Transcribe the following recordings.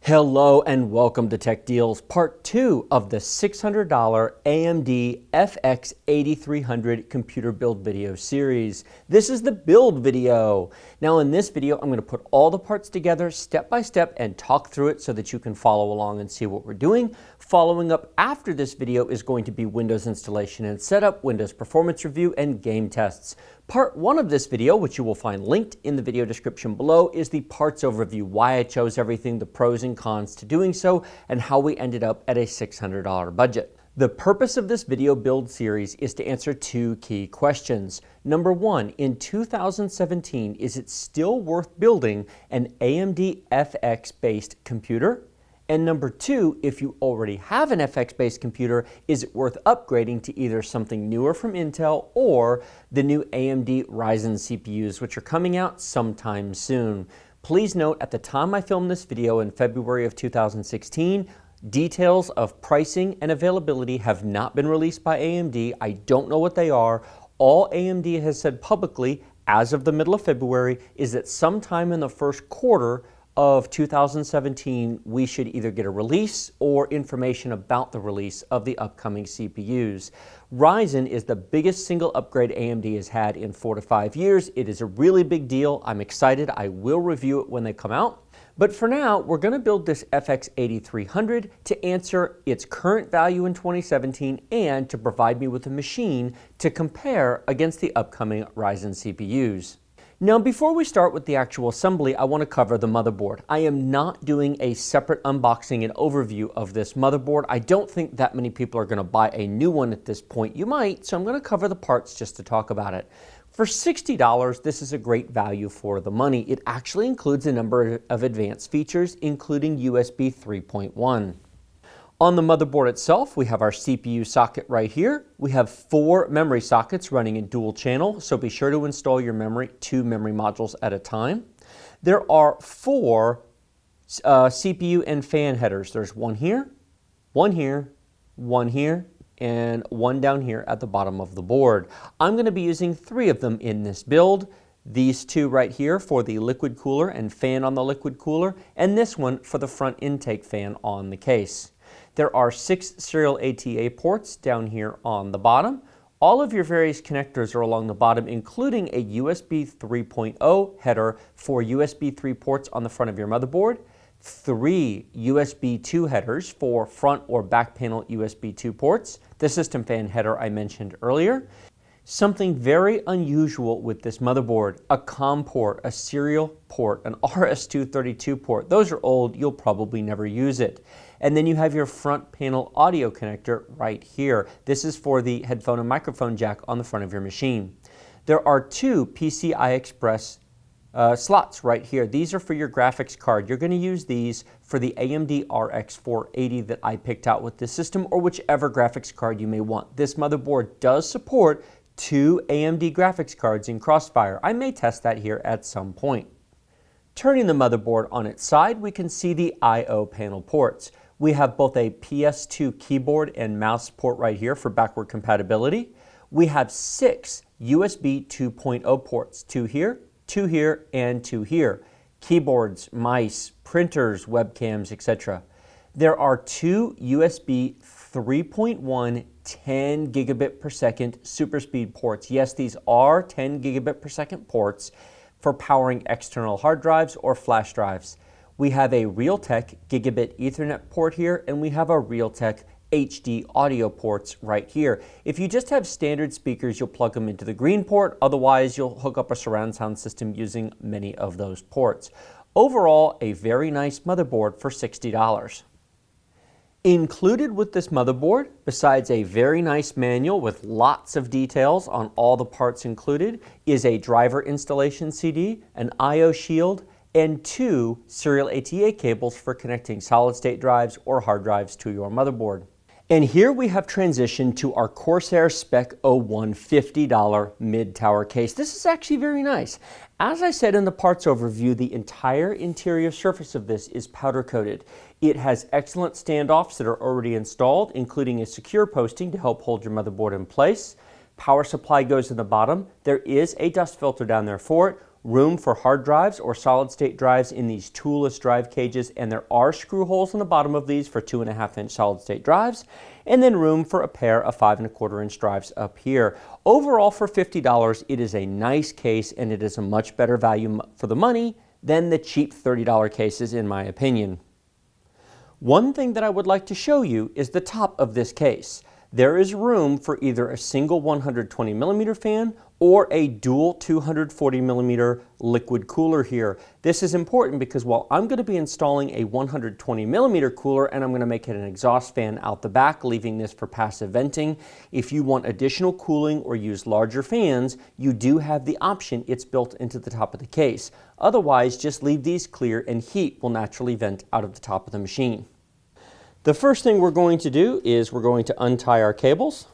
Hello and welcome to Tech Deals, part 2 of the $600 AMD FX-8300 computer build video series. This is the build video. Now in this video, I'm going to put all the parts together step by step and talk through it so that you can follow along and see what we're doing. Following up after this video is going to be Windows installation and setup, Windows performance review, and game tests. Part 1 of this video, which you will find linked in the video description below, is the parts overview, why I chose everything, the pros and cons to doing so, and how we ended up at a $600 budget. The purpose of this video build series is to answer two key questions. Number one, in 2017, is it still worth building an AMD FX-based computer? And number two, if you already have an FX-based computer, is it worth upgrading to either something newer from Intel or the new AMD Ryzen CPUs, which are coming out sometime soon? Please note, at the time I filmed this video in February of 2016, details of pricing and availability have not been released by AMD. I don't know what they are. All AMD has said publicly, as of the middle of February, is that sometime in the first quarter of 2017, we should either get a release or information about the release of the upcoming CPUs. Ryzen is the biggest single upgrade AMD has had in 4 to 5 years. It is a really big deal. I'm excited. I will review it when they come out. But for now, we're going to build this FX-8300 to answer its current value in 2017 and to provide me with a machine to compare against the upcoming Ryzen CPUs. Now, before we start with the actual assembly, I want to cover the motherboard. I am not doing a separate unboxing and overview of this motherboard. I don't think that many people are going to buy a new one at this point. You might, so I'm going to cover the parts just to talk about it. For $60, this is a great value for the money. It actually includes a number of advanced features, including USB 3.1. On the motherboard itself, we have our CPU socket right here. We have 4 memory sockets running in dual channel, so be sure to install your memory, 2 memory modules at a time. There are 4 CPU and fan headers. There's one here, one here, one here, and one down here at the bottom of the board. I'm going to be using 3 of them in this build. These 2 right here for the liquid cooler and fan on the liquid cooler, and this one for the front intake fan on the case. There are 6 serial ATA ports down here on the bottom. All of your various connectors are along the bottom, including a USB 3.0 header for USB 3 ports on the front of your motherboard, 3 USB 2 headers for front or back panel USB 2 ports, the system fan header I mentioned earlier. Something very unusual with this motherboard, a COM port, a serial port, an RS-232 port. Those are old, you'll probably never use it. And then you have your front panel audio connector right here. This is for the headphone and microphone jack on the front of your machine. There are 2 PCI Express slots right here. These are for your graphics card. You're going to use these for the AMD RX 480 that I picked out with this system, or whichever graphics card you may want. This motherboard does support 2 AMD graphics cards in Crossfire. I may test that here at some point. Turning the motherboard on its side, we can see the I/O panel ports. We have both a PS2 keyboard and mouse port right here for backward compatibility. We have 6 USB 2.0 ports, 2 here, 2 here, and 2 here. Keyboards, mice, printers, webcams, etc. There are 2 USB 3.1 10 gigabit per second super speed ports. Yes, these are 10 gigabit per second ports for powering external hard drives or flash drives. We have a Realtek gigabit Ethernet port here, and we have a Realtek HD audio ports right here. If you just have standard speakers, you'll plug them into the green port. Otherwise, you'll hook up a surround sound system using many of those ports. Overall, a very nice motherboard for $60. Included with this motherboard, besides a very nice manual with lots of details on all the parts included, is a driver installation CD, an I/O shield, and 2 serial ATA cables for connecting solid-state drives or hard drives to your motherboard. And here we have transitioned to our Corsair Spec 01 $50 mid-tower case. This is actually very nice. As I said in the parts overview, the entire interior surface of this is powder coated. It has excellent standoffs that are already installed, including a secure posting to help hold your motherboard in place. Power supply goes in the bottom. There is a dust filter down there for it. room for hard drives or solid state drives in these toolless drive cages, and there are screw holes on the bottom of these for 2.5-inch solid state drives, and then room for a pair of 5.25-inch drives up here. Overall, for $50, it is a nice case, and it is a much better value for the money than the cheap $30 cases, in my opinion. One thing that I would like to show you is the top of this case. There is room for either a single 120mm fan or a dual 240mm liquid cooler here. This is important because while I'm going to be installing a 120mm cooler and I'm going to make it an exhaust fan out the back, leaving this for passive venting, if you want additional cooling or use larger fans, you do have the option. It's built into the top of the case. Otherwise, just leave these clear and heat will naturally vent out of the top of the machine. The first thing we're going to do is we're going to untie our cables.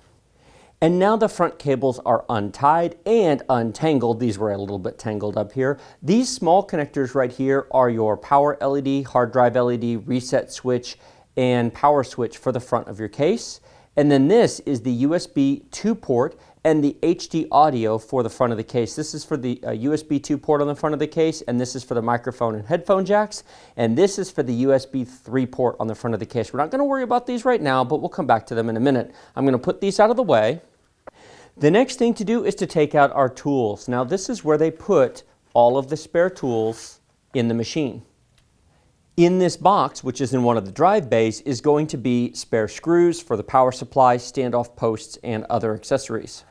And now the front cables are untied and untangled. These were a little bit tangled up here. These small connectors right here are your power LED, hard drive LED, reset switch, and power switch for the front of your case. And then this is the USB 2 port and the HD audio for the front of the case. This is for the USB 2 port on the front of the case, and this is for the microphone and headphone jacks, and this is for the USB 3 port on the front of the case. We're not going to worry about these right now, but we'll come back to them in a minute. I'm going to put these out of the way. The next thing to do is to take out our tools. Now this is where they put all of the spare tools in the machine. In this box, which is in one of the drive bays, is going to be spare screws for the power supply, standoff posts, and other accessories.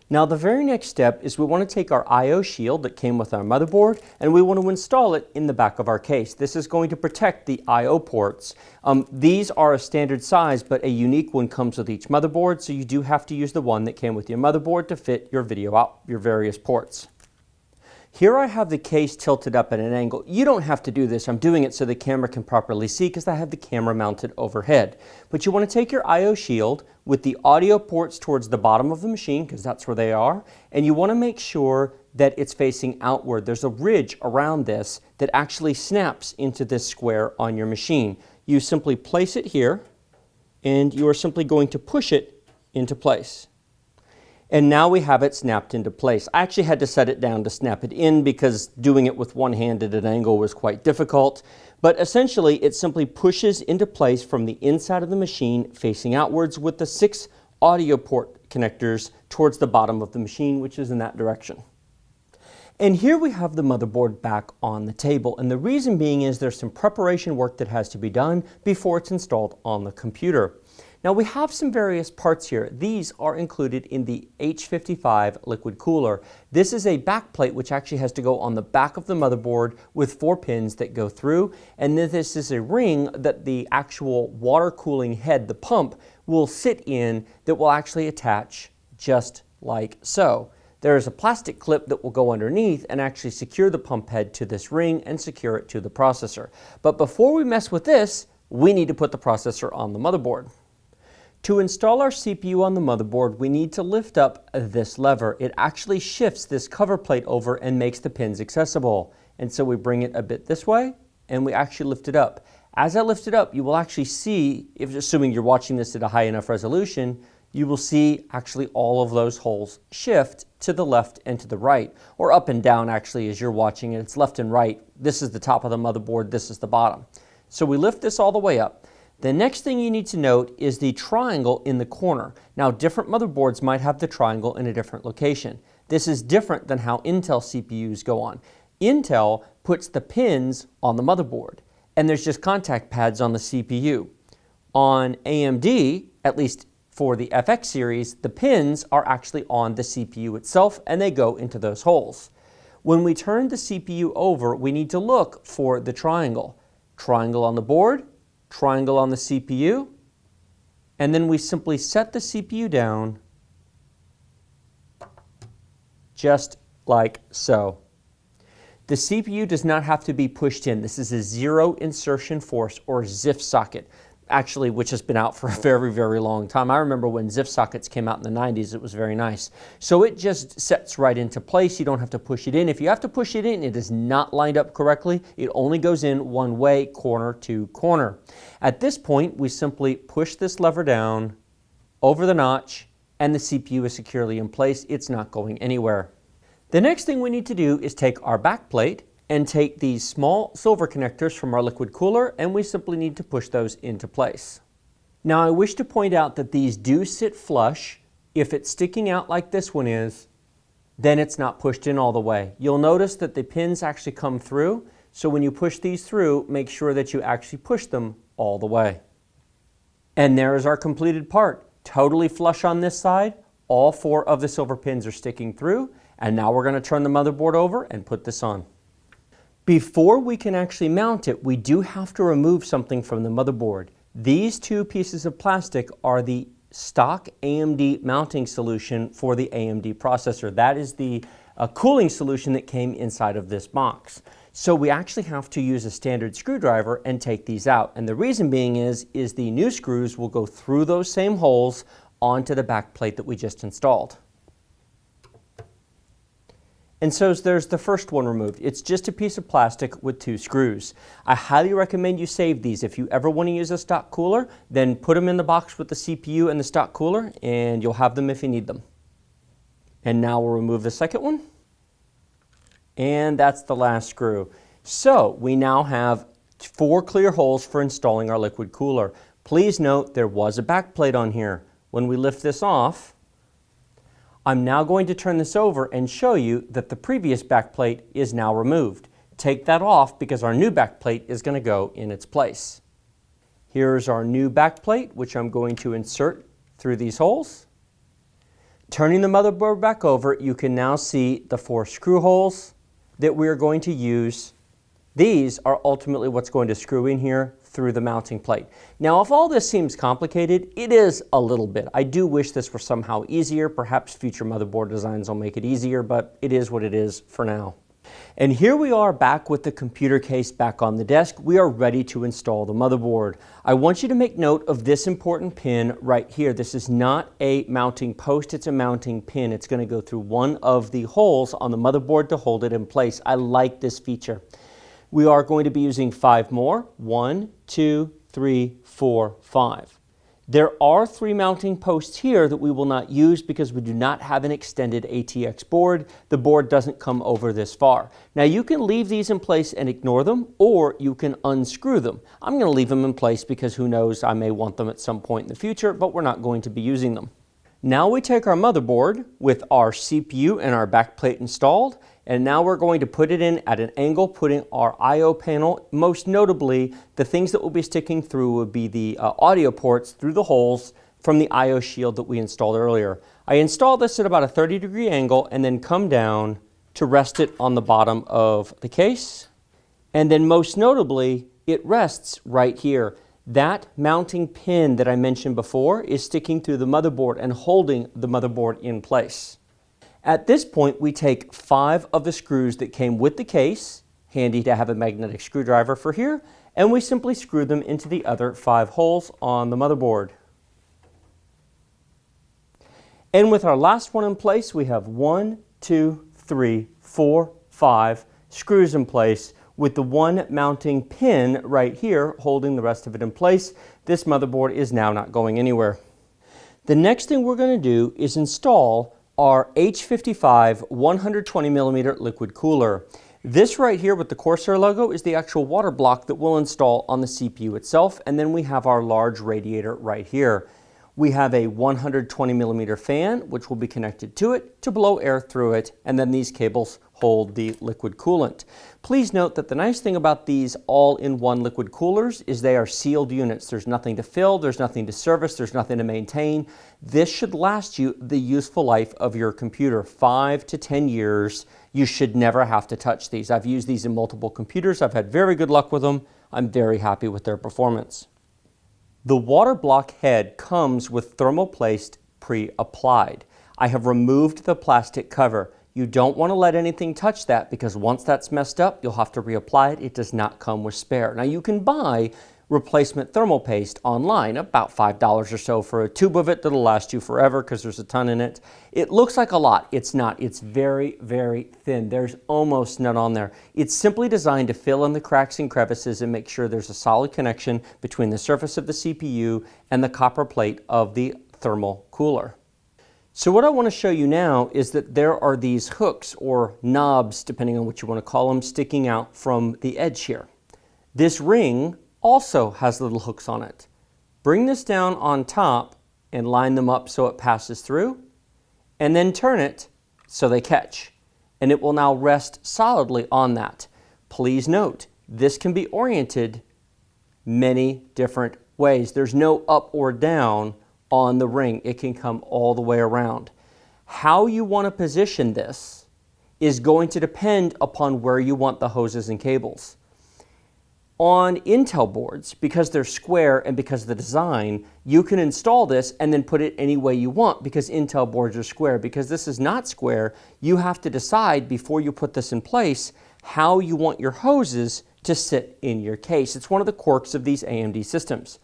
Now the very next step is we want to take our I/O shield that came with our motherboard and we want to install it in the back of our case. This is going to protect the I/O ports. These are a standard size, but a unique one comes with each motherboard, so you do have to use the one that came with your motherboard to fit your video out, your various ports. Here I have the case tilted up at an angle. You don't have to do this. I'm doing it so the camera can properly see because I have the camera mounted overhead. But you want to take your I/O shield with the audio ports towards the bottom of the machine because that's where they are, and you want to make sure that it's facing outward. There's a ridge around this that actually snaps into this square on your machine. You simply place it here and you are simply going to push it into place. And now we have it snapped into place. I actually had to set it down to snap it in because doing it with one hand at an angle was quite difficult. But essentially, it simply pushes into place from the inside of the machine facing outwards with the 6 audio port connectors towards the bottom of the machine, which is in that direction. And here we have the motherboard back on the table. And the reason being is there's some preparation work that has to be done before it's installed on the computer. Now we have some various parts here. These are included in the H55 liquid cooler. This is a back plate which actually has to go on the back of the motherboard with 4 pins that go through. And then this is a ring that the actual water cooling head, the pump, will sit in that will actually attach just like so. There is a plastic clip that will go underneath and actually secure the pump head to this ring and secure it to the processor. But before we mess with this, we need to put the processor on the motherboard. To install our CPU on the motherboard, we need to lift up this lever. It actually shifts this cover plate over and makes the pins accessible. And so we bring it a bit this way and we actually lift it up. As I lift it up, you will actually see, if assuming you're watching this at a high enough resolution, you will see actually all of those holes shift to the left and to the right, or up and down actually as you're watching it. It's left and right. This is the top of the motherboard, this is the bottom. So we lift this all the way up. The next thing you need to note is the triangle in the corner. Now different motherboards might have the triangle in a different location. This is different than how Intel CPUs go on. Intel puts the pins on the motherboard and there's just contact pads on the CPU. On AMD, at least for the FX series, the pins are actually on the CPU itself and they go into those holes. When we turn the CPU over, we need to look for the triangle. Triangle on the board, triangle on the CPU, and then we simply set the CPU down just like so. The CPU does not have to be pushed in. This is a zero insertion force or ZIF socket, actually, which has been out for a very, very long time. I remember when ZIF sockets came out in the 90s, it was very nice. So it just sets right into place. You don't have to push it in. If you have to push it in, it is not lined up correctly. It only goes in one way, corner to corner. At this point, we simply push this lever down over the notch and the CPU is securely in place. It's not going anywhere. The next thing we need to do is take our back plate and take these small silver connectors from our liquid cooler, and we simply need to push those into place. Now I wish to point out that these do sit flush. If it's sticking out like this one is, then it's not pushed in all the way. You'll notice that the pins actually come through, so when you push these through, make sure that you actually push them all the way. And there is our completed part. Totally flush on this side. All 4 of the silver pins are sticking through, and now we're going to turn the motherboard over and put this on. Before we can actually mount it, we do have to remove something from the motherboard. These 2 pieces of plastic are the stock AMD mounting solution for the AMD processor. That is the cooling solution that came inside of this box. So we actually have to use a standard screwdriver and take these out. And the reason being is the new screws will go through those same holes onto the back plate that we just installed. And so there's the first one removed. It's just a piece of plastic with 2 screws. I highly recommend you save these. If you ever want to use a stock cooler, then put them in the box with the CPU and the stock cooler, and you'll have them if you need them. And now we'll remove the second one. And that's the last screw. So we now have 4 clear holes for installing our liquid cooler. Please note there was a back plate on here. When we lift this off, I'm now going to turn this over and show you that the previous back plate is now removed. Take that off because our new back plate is going to go in its place. Here's our new back plate, which I'm going to insert through these holes. Turning the motherboard back over, you can now see the 4 screw holes that we are going to use. These are ultimately what's going to screw in here through the mounting plate. Now, if all this seems complicated, it is a little bit. I do wish this were somehow easier. Perhaps future motherboard designs will make it easier, but it is what it is for now. And here we are back with the computer case back on the desk. We are ready to install the motherboard. I want you to make note of this important pin right here. This is not a mounting post, it's a mounting pin. It's going to go through one of the holes on the motherboard to hold it in place. I like this feature. We are going to be using 5 more. 1, 2, 3, 4, 5. There are 3 mounting posts here that we will not use because we do not have an extended ATX board. The board doesn't come over this far. Now you can leave these in place and ignore them, or you can unscrew them. I'm going to leave them in place because who knows, I may want them at some point in the future, but we're not going to be using them. Now we take our motherboard with our CPU and our backplate installed, and now we're going to put it in at an angle, putting our I/O panel. Most notably, the things that will be sticking through will be the audio ports through the holes from the I/O shield that we installed earlier. I installed this at about a 30-degree angle and then come down to rest it on the bottom of the case. And then most notably, it rests right here. That mounting pin that I mentioned before is sticking through the motherboard and holding the motherboard in place. At this point, we take 5 of the screws that came with the case, handy to have a magnetic screwdriver for here, and we simply screw them into the other 5 holes on the motherboard. And with our last one in place, we have 1, 2, 3, 4, 5 screws in place with the one mounting pin right here holding the rest of it in place. This motherboard is now not going anywhere. The next thing we're going to do is install our H55 120mm liquid cooler. This right here with the Corsair logo is the actual water block that we'll install on the CPU itself, and then we have our large radiator right here. We have a 120mm fan which will be connected to it to blow air through it, and then these cables hold the liquid coolant. Please note that the nice thing about these all-in-one liquid coolers is they are sealed units. There's nothing to fill, there's nothing to service, there's nothing to maintain. This should last you the useful life of your computer, 5 to 10 years. You should never have to touch these. I've used these in multiple computers. I've had very good luck with them. I'm very happy with their performance. The water block head comes with thermoplast pre-applied. I have removed the plastic cover. You don't want to let anything touch that because once that's messed up, you'll have to reapply it. It does not come with spare. Now you can buy replacement thermal paste online, about $5 or so for a tube of it that'll last you forever because there's a ton in it. It looks like a lot. It's not. It's very, very thin. There's almost none on there. It's simply designed to fill in the cracks and crevices and make sure there's a solid connection between the surface of the CPU and the copper plate of the thermal cooler. So what I want to show you now is that there are these hooks or knobs, depending on what you want to call them, sticking out from the edge here. This ring also has little hooks on it. Bring this down on top and line them up so it passes through, and then turn it so they catch. And it will now rest solidly on that. Please note, this can be oriented many different ways. There's no up or down on the ring. It can come all the way around. How you want to position this is going to depend upon where you want the hoses and cables. On Intel boards, because they're square and because of the design, you can install this and then put it any way you want because Intel boards are square. Because this is not square, you have to decide before you put this in place how you want your hoses to sit in your case. It's one of the quirks of these AMD systems.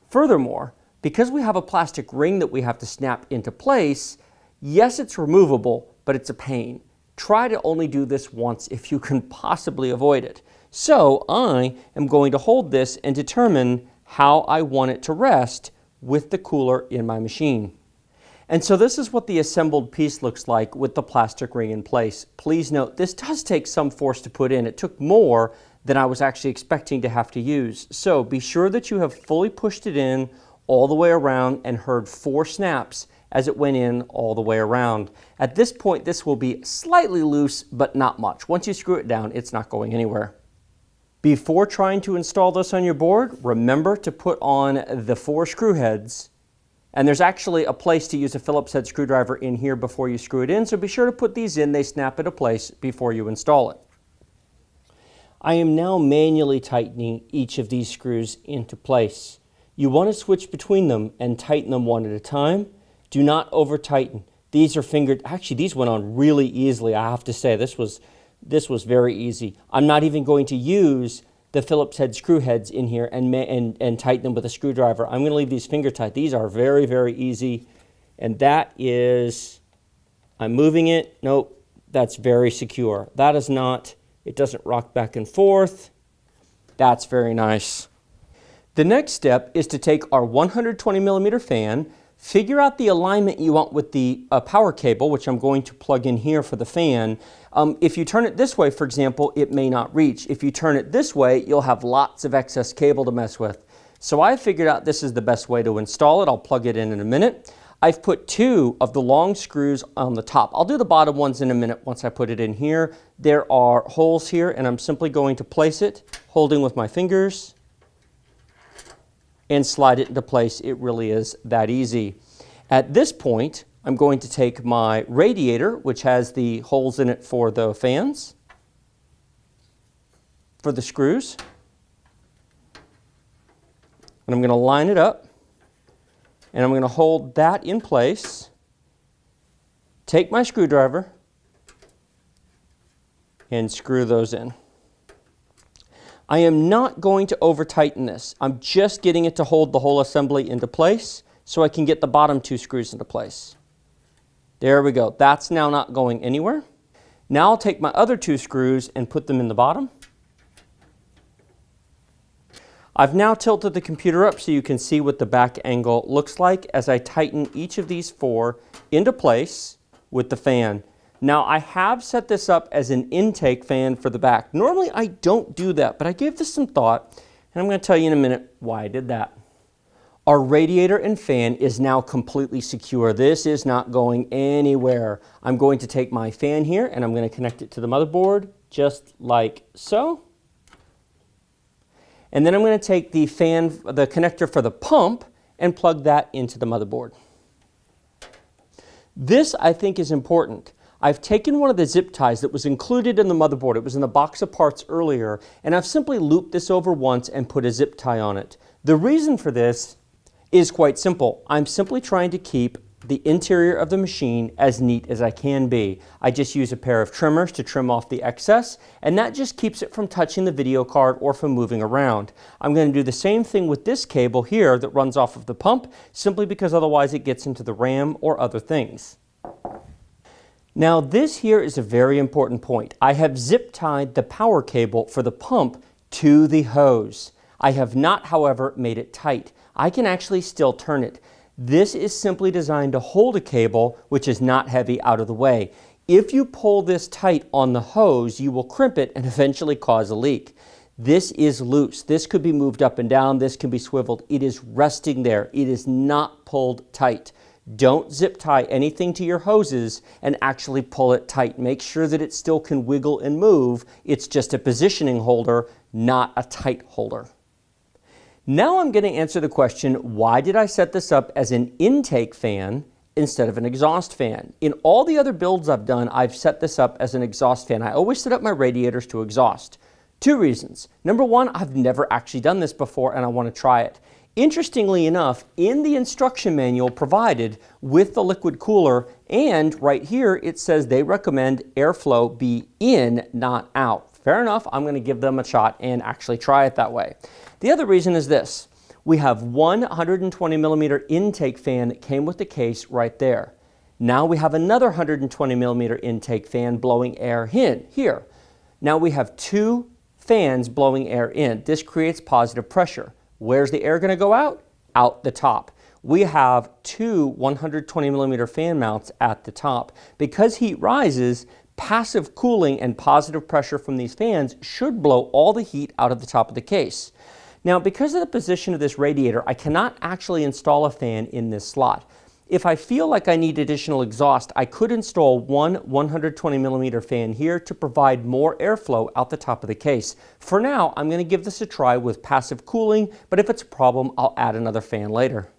Furthermore, because we have a plastic ring that we have to snap into place, yes, it's removable, but it's a pain. Try to only do this once if you can possibly avoid it. So I am going to hold this and determine how I want it to rest with the cooler in my machine. And so this is what the assembled piece looks like with the plastic ring in place. Please note, this does take some force to put in. It took more than I was actually expecting to have to use. So be sure that you have fully pushed it in all the way around and heard 4 snaps as it went in all the way around. At this point, this will be slightly loose, but not much. Once you screw it down, it's not going anywhere. Before trying to install this on your board, remember to put on the 4 screw heads. And there's actually a place to use a Phillips head screwdriver in here before you screw it in, so be sure to put these in. They snap into place before you install it. I am now manually tightening each of these screws into place. You want to switch between them and tighten them one at a time. Do not over tighten. These are fingered. Actually, these went on really easily. I have to say, this was very easy. I'm not even going to use the Phillips head screw heads in here and tighten them with a screwdriver. I'm going to leave these finger tight. These are very, very easy. And that is, I'm moving it. Nope, that's very secure. That is not, it doesn't rock back and forth. That's very nice. The next step is to take our 120 millimeter fan, figure out the alignment you want with the power cable, which I'm going to plug in here for the fan. If you turn it this way, for example, it may not reach. If you turn it this way, you'll have lots of excess cable to mess with. So I figured out this is the best way to install it. I'll plug it in a minute. I've put 2 of the long screws on the top. I'll do the bottom ones in a minute once I put it in here. There are holes here, and I'm simply going to place it, holding with my fingers, and slide it into place. It really is that easy. At this point, I'm going to take my radiator, which has the holes in it for the fans, for the screws, and I'm going to line it up, and I'm going to hold that in place, take my screwdriver, and screw those in. I am not going to over tighten this. I'm just getting it to hold the whole assembly into place so I can get the bottom 2 screws into place. There we go. That's now not going anywhere. Now I'll take my other 2 screws and put them in the bottom. I've now tilted the computer up so you can see what the back angle looks like as I tighten each of these 4 into place with the fan. Now I have set this up as an intake fan for the back. Normally I don't do that, but I gave this some thought, and I'm going to tell you in a minute why I did that. Our radiator and fan is now completely secure. This is not going anywhere. I'm going to take my fan here and I'm going to connect it to the motherboard just like so. And then I'm going to take the fan, the connector for the pump, and plug that into the motherboard. This I think is important. I've taken one of the zip ties that was included in the motherboard. It was in the box of parts earlier, and I've simply looped this over once and put a zip tie on it. The reason for this is quite simple. I'm simply trying to keep the interior of the machine as neat as I can be. I just use a pair of trimmers to trim off the excess, and that just keeps it from touching the video card or from moving around. I'm going to do the same thing with this cable here that runs off of the pump, simply because otherwise it gets into the RAM or other things. Now this here is a very important point. I have zip tied the power cable for the pump to the hose. I have not, however, made it tight. I can actually still turn it. This is simply designed to hold a cable which is not heavy out of the way. If you pull this tight on the hose, you will crimp it and eventually cause a leak. This is loose. This could be moved up and down. This can be swiveled. It is resting there. It is not pulled tight. Don't zip tie anything to your hoses and actually pull it tight. Make sure that it still can wiggle and move. It's just a positioning holder, not a tight holder. Now I'm going to answer the question, why did I set this up as an intake fan instead of an exhaust fan? In all the other builds I've done, I've set this up as an exhaust fan. I always set up my radiators to exhaust. Two reasons. Number one, I've never actually done this before and I want to try it. Interestingly enough, in the instruction manual provided with the liquid cooler, and right here it says they recommend airflow be in, not out. Fair enough, I'm going to give them a shot and actually try it that way. The other reason is this. We have one 120 millimeter intake fan that came with the case right there. Now we have another 120 millimeter intake fan blowing air in here. Now we have two fans blowing air in. This creates positive pressure. Where's the air going to go out? Out the top. We have two 120 millimeter fan mounts at the top. Because heat rises, passive cooling and positive pressure from these fans should blow all the heat out of the top of the case. Now, because of the position of this radiator, I cannot actually install a fan in this slot. If I feel like I need additional exhaust, I could install one 120 millimeter fan here to provide more airflow out the top of the case. For now, I'm going to give this a try with passive cooling, but if it's a problem, I'll add another fan later.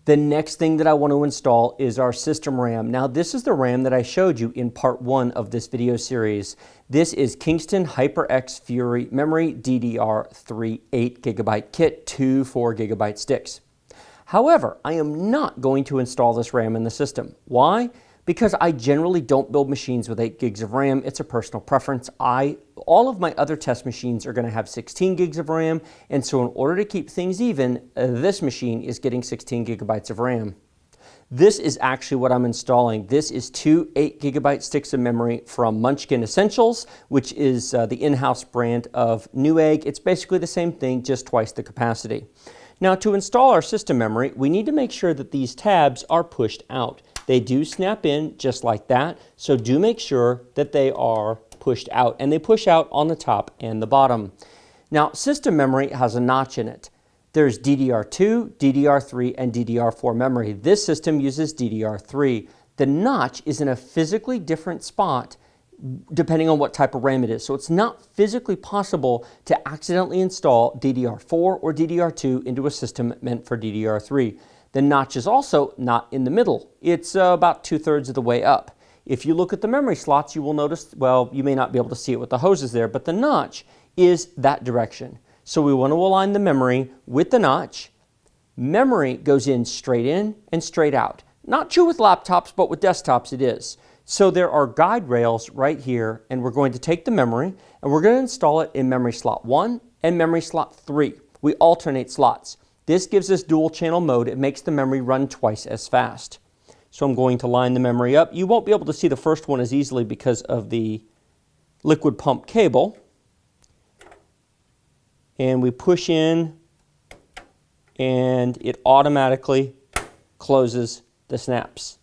The next thing that I want to install is our system RAM. Now, this is the RAM that I showed you in part 1 of this video series. This is Kingston HyperX Fury Memory DDR3 8GB kit, 2 4GB sticks. However, I am not going to install this RAM in the system. Why? Because I generally don't build machines with 8 gigs of RAM. It's a personal preference. All of my other test machines are going to have 16 gigs of RAM, and so in order to keep things even, this machine is getting 16 gigabytes of RAM. This is actually what I'm installing. This is two 8GB sticks of memory from Munchkin Essentials, which is the in-house brand of Newegg. It's basically the same thing, just twice the capacity. Now, to install our system memory, we need to make sure that these tabs are pushed out. They do snap in just like that, so do make sure that they are pushed out, and they push out on the top and the bottom. Now, system memory has a notch in it. There's DDR2, DDR3, and DDR4 memory. This system uses DDR3. The notch is in a physically different spot depending on what type of RAM it is. So it's not physically possible to accidentally install DDR4 or DDR2 into a system meant for DDR3. The notch is also not in the middle. It's about 2/3 of the way up. If you look at the memory slots, you will notice, well, you may not be able to see it with the hoses there, but the notch is that direction. So we want to align the memory with the notch. Memory goes in and straight out. Not true with laptops, but with desktops it is. So there are guide rails right here, and we're going to take the memory and we're going to install it in memory slot 1 and memory slot 3. We alternate slots. This gives us dual channel mode. It makes the memory run twice as fast. So I'm going to line the memory up. You won't be able to see the first one as easily because of the liquid pump cable. And we push in and it automatically closes the snaps.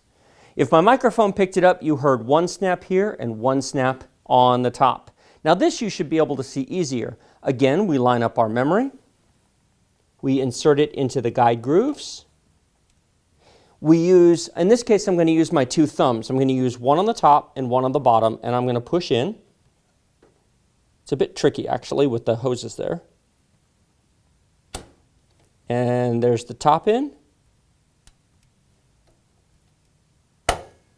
If my microphone picked it up, you heard one snap here and one snap on the top. Now this you should be able to see easier. Again, we line up our memory. We insert it into the guide grooves. We use, in this case I'm going to use my two thumbs. I'm going to use one on the top and one on the bottom, and I'm going to push in. It's a bit tricky actually with the hoses there. And there's the top in.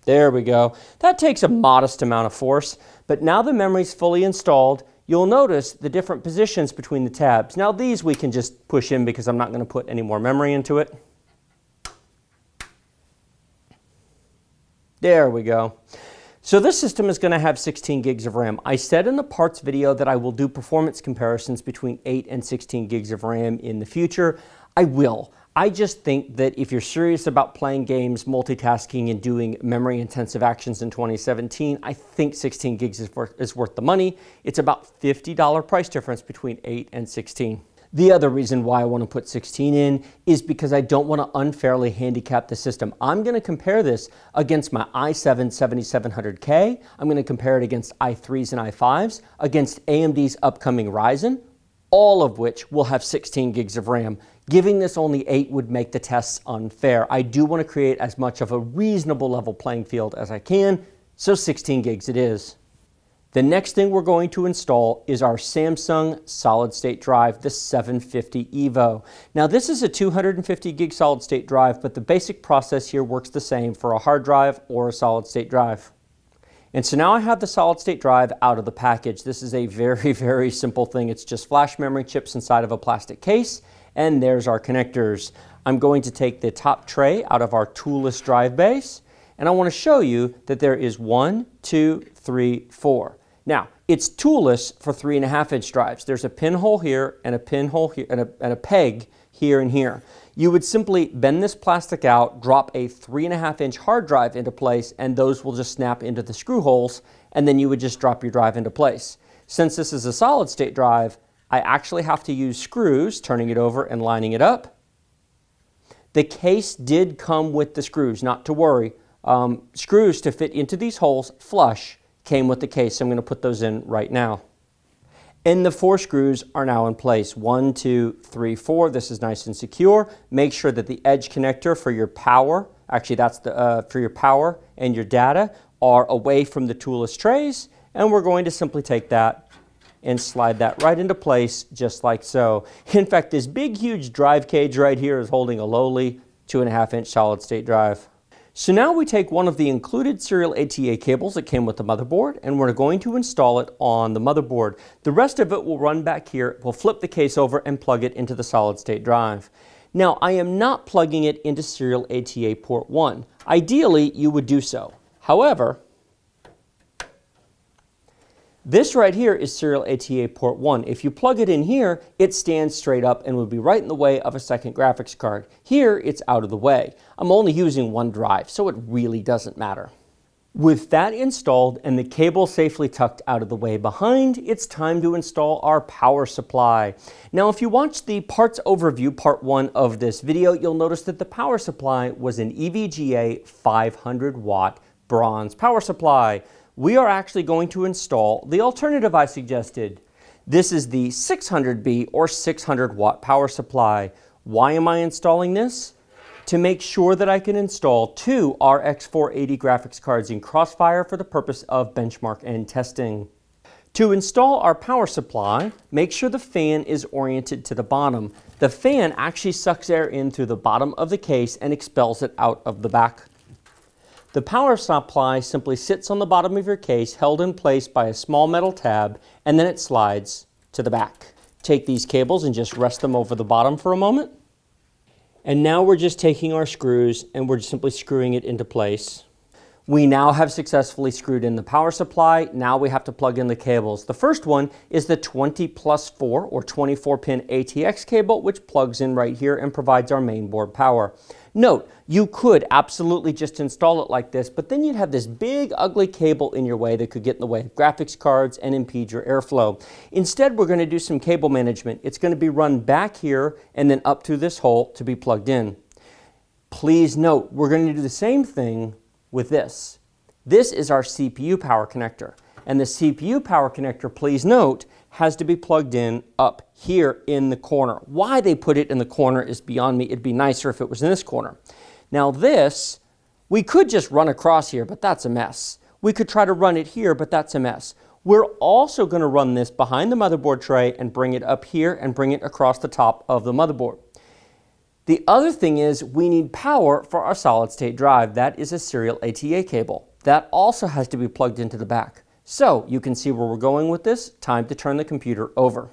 There we go. That takes a modest amount of force, but now the memory's fully installed. You'll notice the different positions between the tabs. Now these we can just push in because I'm not going to put any more memory into it. There we go. So this system is going to have 16 gigs of RAM. I said in the parts video that I will do performance comparisons between 8 and 16 gigs of RAM in the future. I will. I just think that if you're serious about playing games, multitasking, and doing memory-intensive actions in 2017, I think 16 gigs is worth the money. It's about $50 price difference between 8 and 16. The other reason why I want to put 16 in is because I don't want to unfairly handicap the system. I'm going to compare this against my i7-7700K. I'm going to compare it against i3s and i5s, against AMD's upcoming Ryzen, all of which will have 16 gigs of RAM. Giving this only 8 would make the tests unfair. I do want to create as much of a reasonable level playing field as I can, so 16 gigs it is. The next thing we're going to install is our Samsung solid-state drive, the 750 EVO. Now this is a 250 gig solid-state drive, but the basic process here works the same for a hard drive or a solid-state drive. And so now I have the solid-state drive out of the package. This is a very, very simple thing. It's just flash memory chips inside of a plastic case, and there's our connectors. I'm going to take the top tray out of our toolless drive base, and I want to show you that there is 1, 2, 3, 4. Now, it's toolless for 3.5-inch drives. There's a pinhole here and a pinhole here and a peg here and here. You would simply bend this plastic out, drop a 3.5-inch hard drive into place, and those will just snap into the screw holes, and then you would just drop your drive into place. Since this is a solid-state drive, I actually have to use screws, turning it over and lining it up. The case did come with the screws, not to worry. Screws to fit into these holes flush came with the case, so I'm going to put those in right now. And the 4 screws are now in place. 1, 2, 3, 4. This is nice and secure. Make sure that the edge connector for your power, actually that's for your power and your data, are away from the toolless trays. And we're going to simply take that and slide that right into place just like so. In fact, this big huge drive cage right here is holding a lowly 2.5-inch solid state drive. So now we take one of the included serial ATA cables that came with the motherboard, and we're going to install it on the motherboard. The rest of it will run back here. We'll flip the case over and plug it into the solid state drive. Now, I am not plugging it into serial ATA port 1. Ideally, you would do so. However, this right here is serial ATA port 1. If you plug it in here, it stands straight up and would be right in the way of a second graphics card. Here, it's out of the way. I'm only using one drive, so it really doesn't matter. With that installed and the cable safely tucked out of the way behind, it's time to install our power supply. Now, if you watched the parts overview, part 1 of this video, you'll notice that the power supply was an EVGA 500 watt bronze power supply. We are actually going to install the alternative I suggested. This is the 600B or 600 watt power supply. Why am I installing this? To make sure that I can install 2 RX 480 graphics cards in Crossfire for the purpose of benchmark and testing. To install our power supply, make sure the fan is oriented to the bottom. The fan actually sucks air in through the bottom of the case and expels it out of the back. The power supply simply sits on the bottom of your case, held in place by a small metal tab, and then it slides to the back. Take these cables and just rest them over the bottom for a moment. And now we're just taking our screws and we're simply screwing it into place. We now have successfully screwed in the power supply. Now we have to plug in the cables. The first one is the 20+4 or 24-pin ATX cable, which plugs in right here and provides our mainboard power. Note, you could absolutely just install it like this, but then you'd have this big ugly cable in your way that could get in the way of graphics cards and impede your airflow. Instead, we're going to do some cable management. It's going to be run back here and then up through this hole to be plugged in. Please note, we're going to do the same thing with this. This is our CPU power connector. And the CPU power connector, please note, has to be plugged in up here in the corner. Why they put it in the corner is beyond me. It'd be nicer if it was in this corner. Now this, we could just run across here, but that's a mess. We could try to run it here, but that's a mess. We're also going to run this behind the motherboard tray and bring it up here and bring it across the top of the motherboard. The other thing is we need power for our solid state drive. That is a serial ATA cable. That also has to be plugged into the back. So you can see where we're going with this. Time to turn the computer over.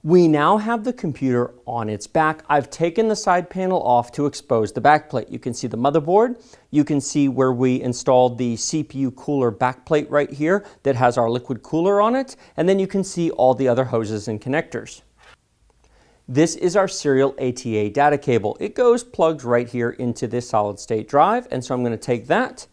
We now have the computer on its back. I've taken the side panel off to expose the backplate. You can see the motherboard. You can see where we installed the CPU cooler backplate right here that has our liquid cooler on it. And then you can see all the other hoses and connectors. This is our serial ATA data cable. It goes plugged right here into this solid state drive. And so I'm going to take that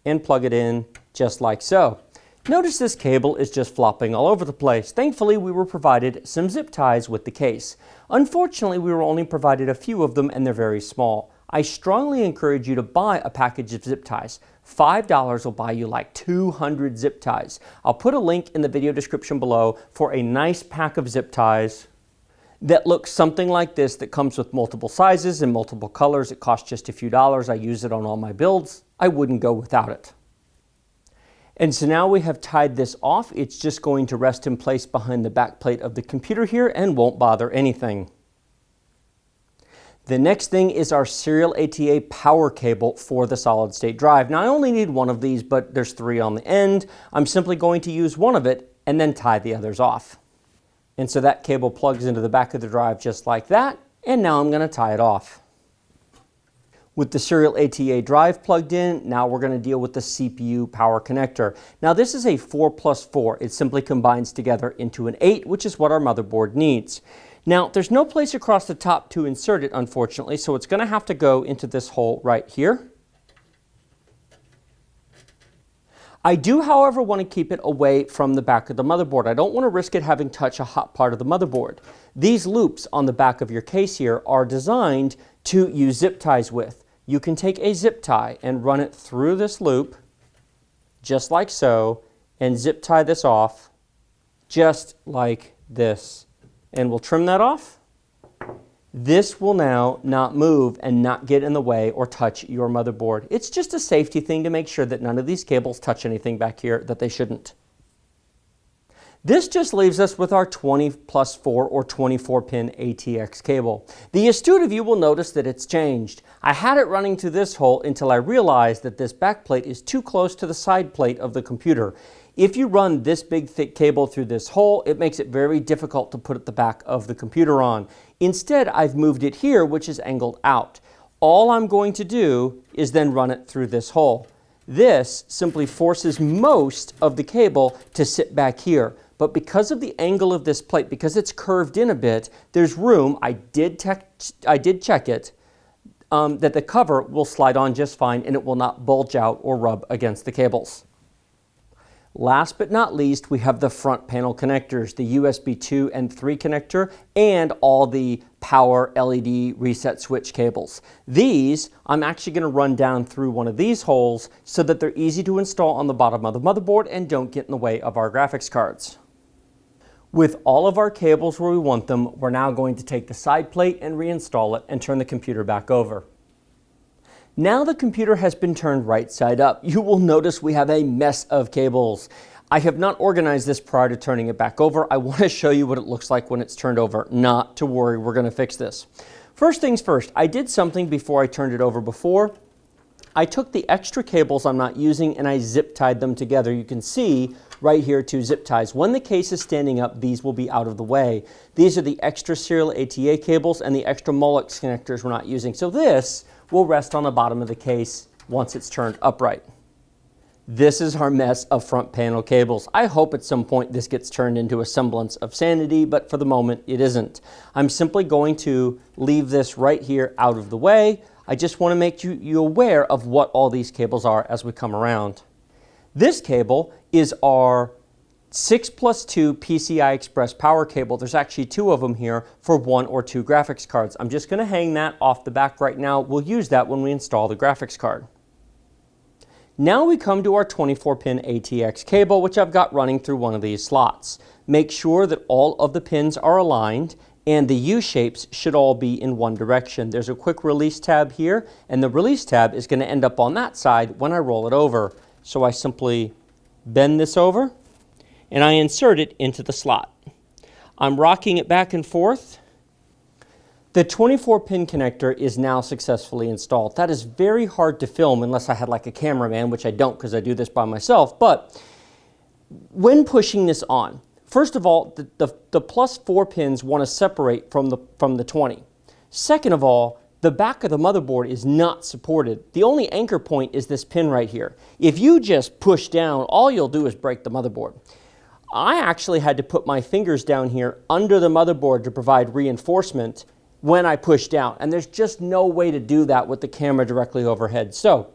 and plug it in just like so. Notice this cable is just flopping all over the place. Thankfully, we were provided some zip ties with the case. Unfortunately, we were only provided a few of them and they're very small. I strongly encourage you to buy a package of zip ties. $5 will buy you like 200 zip ties. I'll put a link in the video description below for a nice pack of zip ties that looks something like this, that comes with multiple sizes and multiple colors. It costs just a few dollars. I use it on all my builds. I wouldn't go without it. And so now we have tied this off. It's just going to rest in place behind the back plate of the computer here and won't bother anything. The next thing is our serial ATA power cable for the solid state drive. Now I only need one of these, but there's 3 on the end. I'm simply going to use one of it and then tie the others off. And so that cable plugs into the back of the drive just like that. And now I'm going to tie it off. With the serial ATA drive plugged in, now we're going to deal with the CPU power connector. Now this is a 4+4. It simply combines together into an 8, which is what our motherboard needs. Now there's no place across the top to insert it, unfortunately, so it's going to have to go into this hole right here. I do, however, want to keep it away from the back of the motherboard. I don't want to risk it having touched a hot part of the motherboard. These loops on the back of your case here are designed to use zip ties with. You can take a zip tie and run it through this loop, just like so, and zip tie this off, just like this. And we'll trim that off. This will now not move and not get in the way or touch your motherboard. It's just a safety thing to make sure that none of these cables touch anything back here that they shouldn't. This just leaves us with our 20+4 or 24-pin ATX cable. The astute of you will notice that it's changed. I had it running through this hole until I realized that this back plate is too close to the side plate of the computer. If you run this big thick cable through this hole, it makes it very difficult to put at the back of the computer on. Instead, I've moved it here, which is angled out. All I'm going to do is then run it through this hole. This simply forces most of the cable to sit back here. But because of the angle of this plate, because it's curved in a bit, there's room, I did check it, that the cover will slide on just fine and it will not bulge out or rub against the cables. Last but not least, we have the front panel connectors, the USB 2 and 3 connector, and all the power LED reset switch cables. These, I'm actually going to run down through one of these holes so that they're easy to install on the bottom of the motherboard and don't get in the way of our graphics cards. With all of our cables where we want them, we're now going to take the side plate and reinstall it and turn the computer back over. Now the computer has been turned right side up. You will notice we have a mess of cables. I have not organized this prior to turning it back over. I want to show you what it looks like when it's turned over. Not to worry, we're going to fix this. First things first, I did something before I turned it over before. I took the extra cables I'm not using and I zip tied them together. You can see right here 2 zip ties. When the case is standing up, these will be out of the way. These are the extra serial ATA cables and the extra Molex connectors we're not using. So this will rest on the bottom of the case once it's turned upright. This is our mess of front panel cables. I hope at some point this gets turned into a semblance of sanity, but for the moment it isn't. I'm simply going to leave this right here out of the way. I just want to make you aware of what all these cables are as we come around. This cable is our 6+2 PCI Express power cable. There's actually 2 of them here for 1 or 2 graphics cards. I'm just going to hang that off the back right now. We'll use that when we install the graphics card. Now we come to our 24-pin ATX cable, which I've got running through one of these slots. Make sure that all of the pins are aligned and the U-shapes should all be in one direction. There's a quick release tab here, and the release tab is going to end up on that side when I roll it over. So I simply bend this over and I insert it into the slot. I'm rocking it back and forth. The 24-pin connector is now successfully installed. That is very hard to film unless I had like a cameraman, which I don't because I do this by myself. But when pushing this on, first of all, the +4 pins want to separate from the 20. Second of all, the back of the motherboard is not supported. The only anchor point is this pin right here. If you just push down, all you'll do is break the motherboard. I actually had to put my fingers down here under the motherboard to provide reinforcement when I push down, and there's just no way to do that with the camera directly overhead. So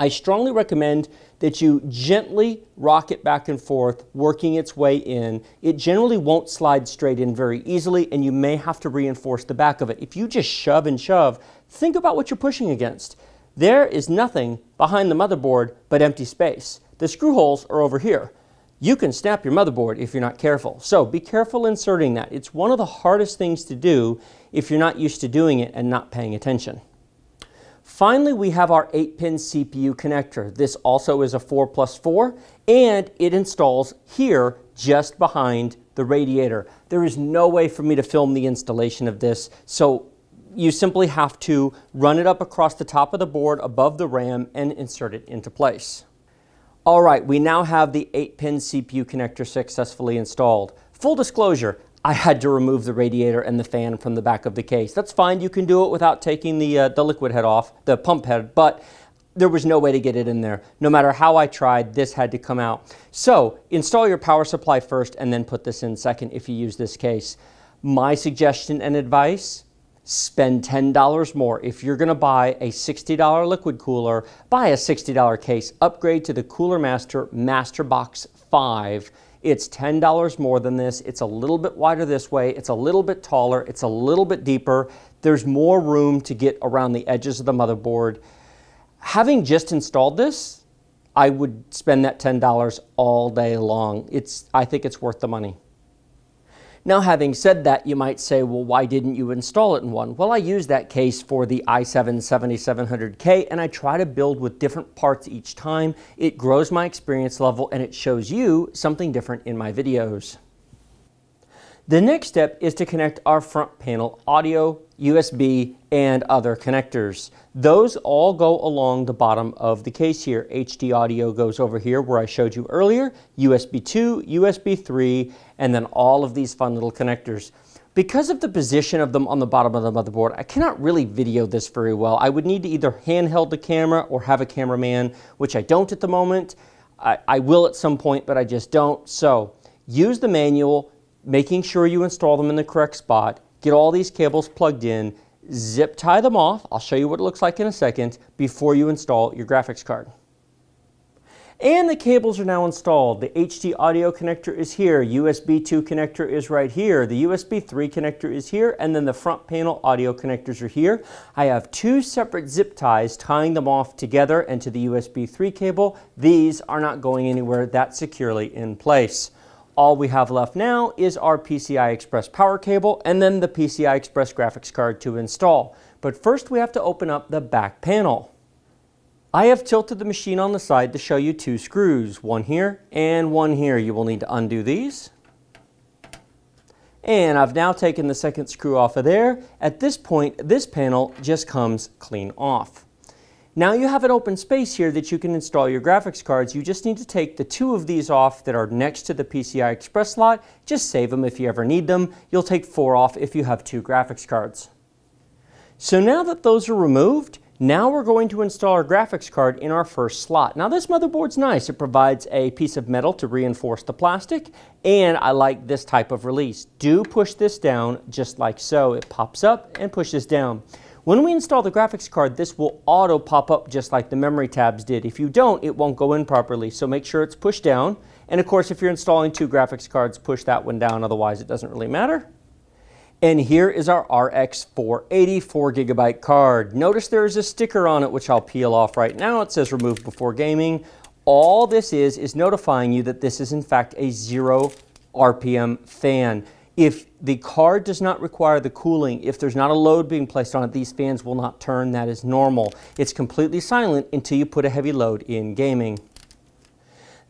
I strongly recommend that you gently rock it back and forth, working its way in. It generally won't slide straight in very easily, and you may have to reinforce the back of it. If you just shove and shove, think about what you're pushing against. There is nothing behind the motherboard but empty space. The screw holes are over here. You can snap your motherboard if you're not careful. So be careful inserting that. It's one of the hardest things to do if you're not used to doing it and not paying attention. Finally, we have our 8-pin CPU connector. This also is a 4+4, and it installs here just behind the radiator. There is no way for me to film the installation of this, so you simply have to run it up across the top of the board above the RAM and insert it into place. All right, we now have the 8-pin CPU connector successfully installed. Full disclosure, I had to remove the radiator and the fan from the back of the case. That's fine, you can do it without taking the liquid head off, the pump head, but there was no way to get it in there. No matter how I tried, this had to come out. So install your power supply first and then put this in second if you use this case. My suggestion and advice, spend $10 more. If you're gonna buy a $60 liquid cooler, buy a $60 case. Upgrade to the Cooler Master Master Box 5. It's $10 more than this. It's a little bit wider this way. It's a little bit taller. It's a little bit deeper. There's more room to get around the edges of the motherboard. Having just installed this, I would spend that $10 all day long. I think it's worth the money. Now, having said that, you might say, well, why didn't you install it in one? Well, I use that case for the i7-7700K, and I try to build with different parts each time. It grows my experience level, and it shows you something different in my videos. The next step is to connect our front panel audio, USB, and other connectors. Those all go along the bottom of the case here. HD audio goes over here where I showed you earlier, USB 2, USB 3, and then all of these fun little connectors. Because of the position of them on the bottom of the motherboard, I cannot really video this very well. I would need to either handheld the camera or have a cameraman, which I don't at the moment. I will at some point, but I just don't. So use the manual, making sure you install them in the correct spot, get all these cables plugged in, zip tie them off, I'll show you what it looks like in a second, before you install your graphics card. And the cables are now installed. The HD audio connector is here, USB 2 connector is right here, the USB 3 connector is here, and then the front panel audio connectors are here. I have two separate zip ties tying them off together and to the USB 3 cable. These are not going anywhere, that's securely in place. All we have left now is our PCI Express power cable and then the PCI Express graphics card to install. But first we have to open up the back panel. I have tilted the machine on the side to show you two screws, one here and one here. You will need to undo these. And I've now taken the second screw off of there. At this point, this panel just comes clean off. Now you have an open space here that you can install your graphics cards. You just need to take the two of these off that are next to the PCI Express slot. Just save them if you ever need them. You'll take 4 off if you have 2 graphics cards. So now that those are removed, now we're going to install our graphics card in our first slot. Now this motherboard's nice. It provides a piece of metal to reinforce the plastic, and I like this type of release. Do push this down just like so. It pops up and pushes down. When we install the graphics card, this will auto pop up just like the memory tabs did. If you don't, it won't go in properly, so make sure it's pushed down. And of course, if you're installing 2 graphics cards, push that one down, otherwise it doesn't really matter. And here is our RX 480 4GB card. Notice there is a sticker on it, which I'll peel off right now. It says remove before gaming. All this is notifying you that this is in fact a 0 RPM fan. If the card does not require the cooling, if there's not a load being placed on it, these fans will not turn. That is normal. It's completely silent until you put a heavy load in gaming.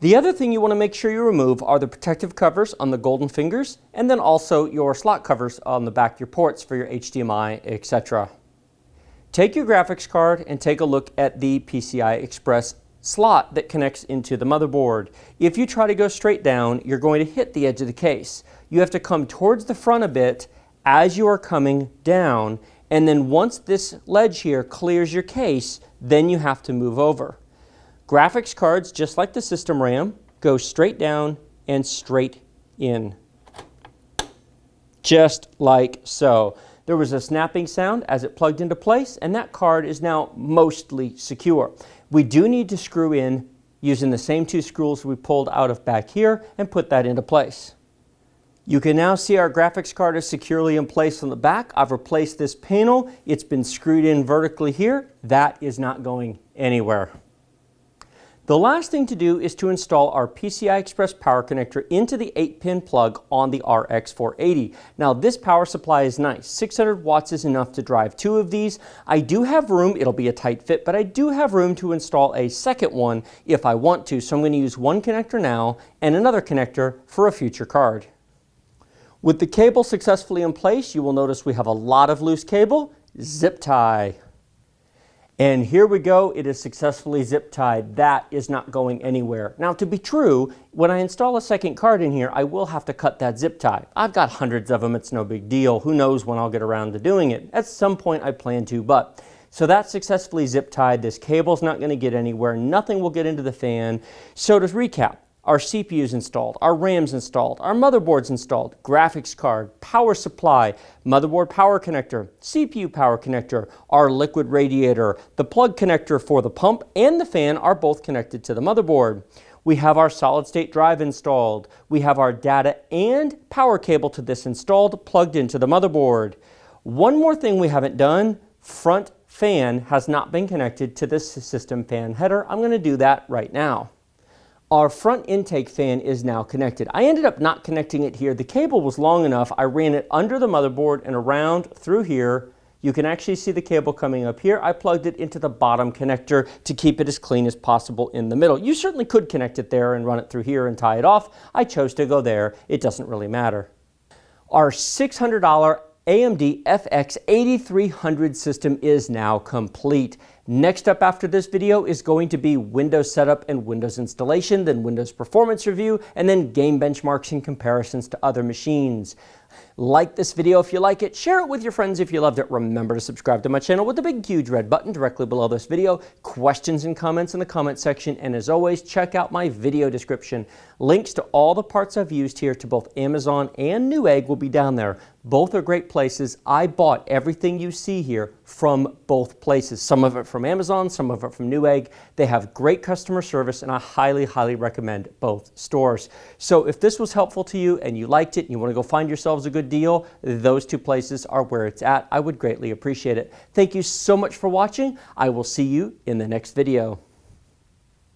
The other thing you want to make sure you remove are the protective covers on the golden fingers, and then also your slot covers on the back of your ports for your HDMI, etc. Take your graphics card and take a look at the PCI Express slot that connects into the motherboard. If you try to go straight down, you're going to hit the edge of the case. You have to come towards the front a bit as you are coming down, and then once this ledge here clears your case, then you have to move over. Graphics cards, just like the system RAM, go straight down and straight in. Just like so. There was a snapping sound as it plugged into place, and that card is now mostly secure. We do need to screw in using the same 2 screws we pulled out of back here and put that into place. You can now see our graphics card is securely in place on the back. I've replaced this panel. It's been screwed in vertically here. That is not going anywhere. The last thing to do is to install our PCI Express power connector into the 8-pin plug on the RX 480. Now this power supply is nice. 600 watts is enough to drive 2 of these. I do have room, it'll be a tight fit, but I do have room to install a second one if I want to. So I'm going to use one connector now and another connector for a future card. With the cable successfully in place, you will notice we have a lot of loose cable. Zip tie. And here we go, it is successfully zip tied. That is not going anywhere. Now to be true, when I install a second card in here, I will have to cut that zip tie. I've got hundreds of them, it's no big deal. Who knows when I'll get around to doing it. At some point I plan to, but. So that's successfully zip tied. This cable's not gonna get anywhere. Nothing will get into the fan. So to recap, our CPU's installed, our RAM's installed, our motherboard's installed, graphics card, power supply, motherboard power connector, CPU power connector, our liquid radiator, the plug connector for the pump and the fan are both connected to the motherboard. We have our solid state drive installed. We have our data and power cable to this installed, plugged into the motherboard. One more thing we haven't done, front fan has not been connected to this system fan header. I'm going to do that right now. Our front intake fan is now connected. I ended up not connecting it here. The cable was long enough. I ran it under the motherboard and around through here. You can actually see the cable coming up here. I plugged it into the bottom connector to keep it as clean as possible in the middle. You certainly could connect it there and run it through here and tie it off. I chose to go there. It doesn't really matter. Our $600 AMD FX-8300 system is now complete. Next up after this video is going to be Windows setup and Windows installation, then Windows performance review, and then game benchmarks and comparisons to other machines. Like this video if you like it, share it with your friends if you loved it. Remember to subscribe to my channel with the big huge red button directly below this video. Questions and comments in the comment section, and as always, check out my video description. Links to all the parts I've used here to both Amazon and Newegg will be down there. Both are great places. I bought everything you see here from both places. Some of it from Amazon, some of it from Newegg. They have great customer service and I highly, highly recommend both stores. So if this was helpful to you and you liked it and you want to go find yourselves a good deal, those 2 places are where it's at. I would greatly appreciate it. Thank you so much for watching. I will see you in the next video.